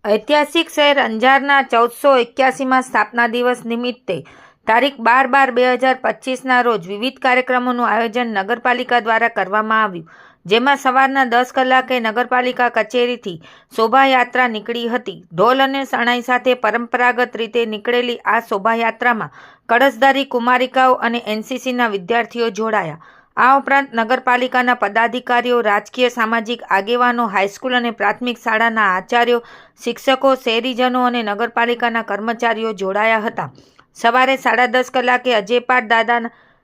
ઐતિહાસિક શહેર અંજારના 1481માં સ્થાપના દિવસ નિમિત્તે તારીખ 12/12/2025ના રોજ વિવિધ કાર્યક્રમોનું આયોજન નગરપાલિકા દ્વારા કરવામાં આવ્યું, જેમાં સવારના 10 કલાકે નગરપાલિકા કચેરીથી શોભાયાત્રા નીકળી હતી. ઢોલ અને શરણાઈ સાથે પરંપરાગત રીતે નીકળેલી આ શોભાયાત્રામાં કળશધારી કુમારિકાઓ અને એનસીસીના વિદ્યાર્થીઓ જોડાયા. આ ઉપરાંત નગરપાલિકાના પદાધિકારીઓ, રાજકીય સામાજિક આગેવાનો, હાઈસ્કૂલ અને પ્રાથમિક શાળાના આચાર્યો, શિક્ષકો, શહેરીજનો અને નગરપાલિકાના કર્મચારીઓ જોડાયા હતા. સવારે 10:30 કલાકે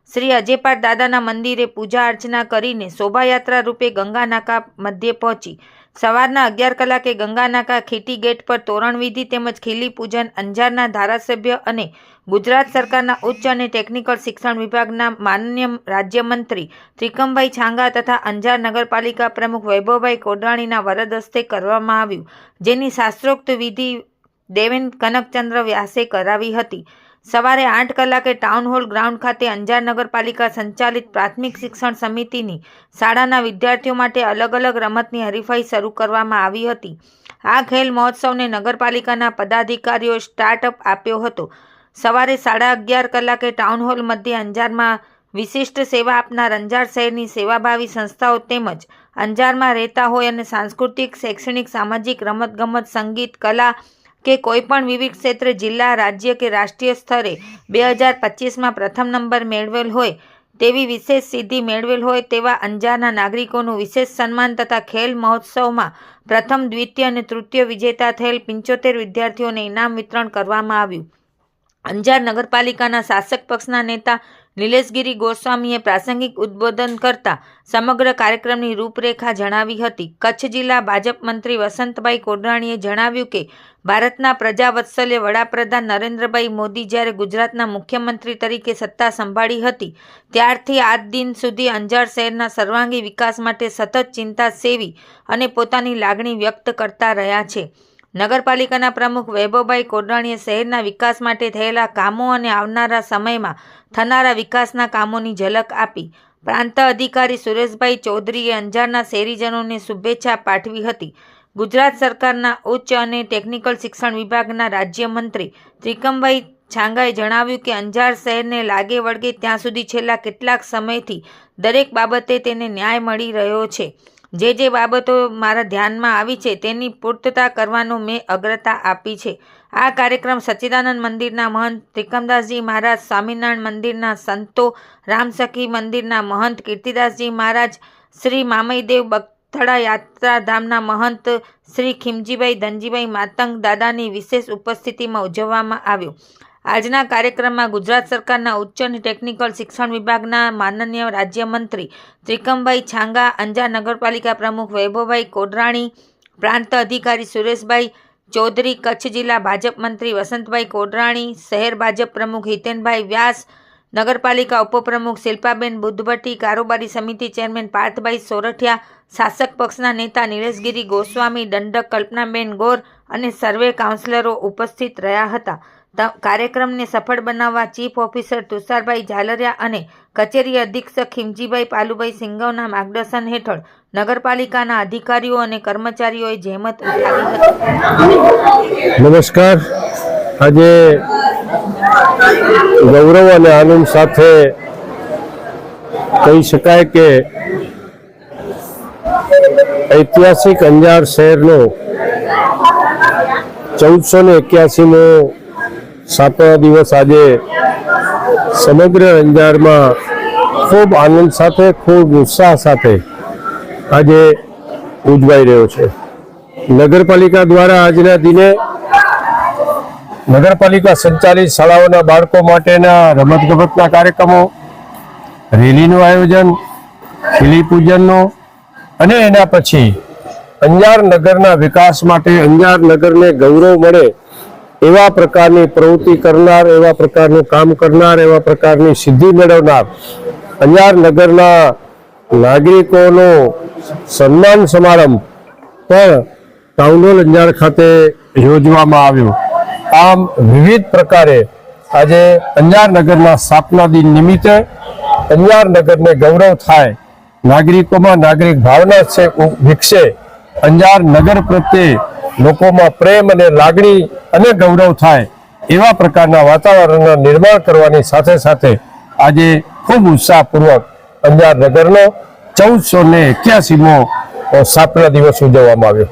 શ્રી અજેપાળ દાદાના મંદિરે પૂજા અર્ચના કરીને શોભાયાત્રા રૂપે ગંગાનાકા મધ્યે પહોંચી. સવારના 11 કલાકે ગંગાનાકા ખીટી ગેટ પર તોરણવિધિ તેમજ ખીલી પૂજન અંજારના ધારાસભ્ય અને ગુજરાત સરકારના ઉચ્ચ અને ટેકનિકલ શિક્ષણ વિભાગના માનનીય રાજ્યમંત્રી ત્રિકમભાઈ છાંગા તથા અંજાર નગરપાલિકા પ્રમુખ વૈભવભાઈ કોડરાણીના વરદ હસ્તે કરવામાં આવ્યું, જેની શાસ્ત્રોક્ત વિધિ દેવેન કનકચંદ્ર વ્યાસે કરાવી હતી. સવારે 8 કલાકે ટાઉન હોલ ગ્રાઉન્ડ ખાતે અંજાર નગરપાલિકા સંચાલિત પ્રાથમિક શિક્ષણ સમિતિની શાળાના વિદ્યાર્થીઓ માટે અલગ અલગ રમતની હરીફાઈ શરૂ કરવામાં આવી હતી. આ ખેલ મહોત્સવને નગરપાલિકાના પદાધિકારીઓ સ્ટાર્ટઅપ આપ્યો હતો. સવારે 11:30 કલાકે ટાઉન હોલ મધ્યે અંજારમાં વિશિષ્ટ સેવા આપનાર અંજાર શહેરની સેવાભાવી સંસ્થાઓ તેમજ અંજારમાં રહેતા હોય અને સાંસ્કૃતિક, શૈક્ષણિક, સામાજિક, રમતગમત, સંગીત, કલા કે કોઈપણ વિવિધ ક્ષેત્રે જિલ્લા, રાજ્ય કે રાષ્ટ્રીય સ્તરે 2025માં પ્રથમ નંબર મેળવેલ હોય તેવી વિશેષ સિદ્ધિ મેળવેલ હોય તેવા અંજારના નાગરિકોનું વિશેષ સન્માન તથા ખેલ મહોત્સવમાં પ્રથમ, દ્વિતીય અને તૃતીય વિજેતા થયેલ 75 વિદ્યાર્થીઓને ઇનામ વિતરણ કરવામાં આવ્યું. અંજાર નગરપાલિકાના શાસક પક્ષના નેતા નિલેશગીરી ગોસ્વામીએ પ્રાસંગિક ઉદ્બોધન કરતા સમગ્ર કાર્યક્રમની રૂપરેખા જણાવી હતી. કચ્છ જિલ્લા ભાજપ મંત્રી વસંતભાઈ કોડરાણીએ જણાવ્યું કે ભારતના પ્રજાવત્સલ્ય વડાપ્રધાન નરેન્દ્રભાઈ મોદી જ્યારે ગુજરાતના મુખ્યમંત્રી તરીકે સત્તા સંભાળી હતી ત્યારથી આજ દિન સુધી અંજાર શહેરના સર્વાંગી વિકાસ માટે સતત ચિંતા સેવી અને પોતાની લાગણી વ્યક્ત કરતા રહ્યા છે. નગરપાલિકાના પ્રમુખ વૈભવભાઈ કોડરાણીએ શહેરના વિકાસ માટે થયેલા કામો અને આવનારા સમયમાં થનારા વિકાસના કામોની ઝલક આપી. પ્રાંત અધિકારી સુરેશભાઈ ચૌધરીએ અંજારના શહેરીજનોને શુભેચ્છા પાઠવી હતી. ગુજરાત સરકારના ઉચ્ચ અને ટેકનિકલ શિક્ષણ વિભાગના રાજ્યમંત્રી ત્રિકમભાઈ છાંગાએ જણાવ્યું કે અંજાર શહેરને લાગે વળગે ત્યાં સુધી છેલ્લા કેટલાક સમયથી દરેક બાબતે તેને ન્યાય મળી રહ્યો છે. જે બાબતો મારા ધ્યાનમાં આવી છે તેની પૂર્તતા કરવાનો મેં અગ્રતા આપી છે. આ કાર્યક્રમ સચ્ચિદાનંદ મંદિરના મહંત ત્રિકમદાસજી મહારાજ, સ્વામિનારાયણ મંદિરના સંતો, રામસખી મંદિરના મહંત કીર્તિદાસજી મહારાજ, શ્રી મામઈદેવ બગથડા યાત્રાધામના મહંત શ્રી ખીમજીભાઈ ધનજીભાઈ માતંગ દાદાની વિશેષ ઉપસ્થિતિમાં ઉજવવામાં આવ્યો. આજના કાર્યક્રમમાં ગુજરાત સરકારના ઉચ્ચ અને ટેકનિકલ શિક્ષણ વિભાગના માનનીય રાજ્યમંત્રી ત્રિકમભાઈ છાંગા, અંજાર નગરપાલિકા પ્રમુખ વૈભવભાઈ કોડરાણી, પ્રાંત અધિકારી સુરેશભાઈ ચૌધરી, કચ્છ જિલ્લા ભાજપ મંત્રી વસંતભાઈ કોડરાણી, શહેર ભાજપ પ્રમુખ હિતેનભાઈ વ્યાસ, નગરપાલિકા ઉપપ્રમુખ શિલ્પાબેન બુદ્ધભટ્ટી, કારોબારી સમિતિ ચેરમેન પાર્થભાઈ સોરઠિયા, શાસક પક્ષના નેતા નિલેશગીરી ગોસ્વામી, દંડક કલ્પનાબેન ગોર અને સર્વે કાઉન્સિલરો ઉપસ્થિત રહ્યા હતા. કાર્યક્રમને સફળ બનાવવા ચીફ ઓફિસર તુષારભાઈ ઝાલરિયા અને કચેરી અધિક્ષક ખીમજીભાઈ પાલુભાઈ સિંઘવના માર્ગદર્શન હેઠળ નગરપાલિકાના અધિકારીઓ અને કર્મચારીઓએ જહેમત ઉઠાવી હતી. નમસ્કાર. આજે ગૌરવ અને આનંદ સાથે કહી શકાય કે ઐતિહાસિક અંજાર શહેરનો 1481મો સ્થાપના દિવસ આજે સમગ્ર અંજારમાં ખૂબ આનંદ સાથે, ખૂબ ઉત્સાહ સાથે આજે ઉજવાઈ રહ્યો છે. નગરપાલિકા દ્વારા આજના દિને નગરપાલિકા સંચાલિત શાળાઓના બાળકો માટેના રમતગમતના કાર્યક્રમો, રેલીનું આયોજન, ખીલી પૂજનનો અને એના પછી અંજાર નગરના વિકાસ માટે, અંજાર નગરને ગૌરવ મળે એવા પ્રકારની પ્રવૃત્તિ કરનાર, એવા પ્રકારનું કામ કરનાર, એવા પ્રકારની સિદ્ધિ મેળવનાર અંજાર નગરના નાગરિકોનો સન્માન સમારંભ પણ ટાઉન હોલ અંજાર ખાતે યોજવામાં આવ્યો. આમ વિવિધ પ્રકારે આજે અંજાર નગરના સ્થાપના દિન નિમિત્તે અંજાર નગરને ગૌરવ થાય, નાગરિકોમાં નાગરિક ભાવના વિકસે, અંજાર નગર પ્રત્યે લોકોમાં પ્રેમ અને લાગણી અને ગૌરવ થાય એવા પ્રકારના વાતાવરણનું નિર્માણ કરવાની સાથે સાથે આજે ખૂબ ઉત્સાહપૂર્વક અંજાર નગરનો 1481મો સ્થાપના દિવસ ઉજવવામાં આવ્યો.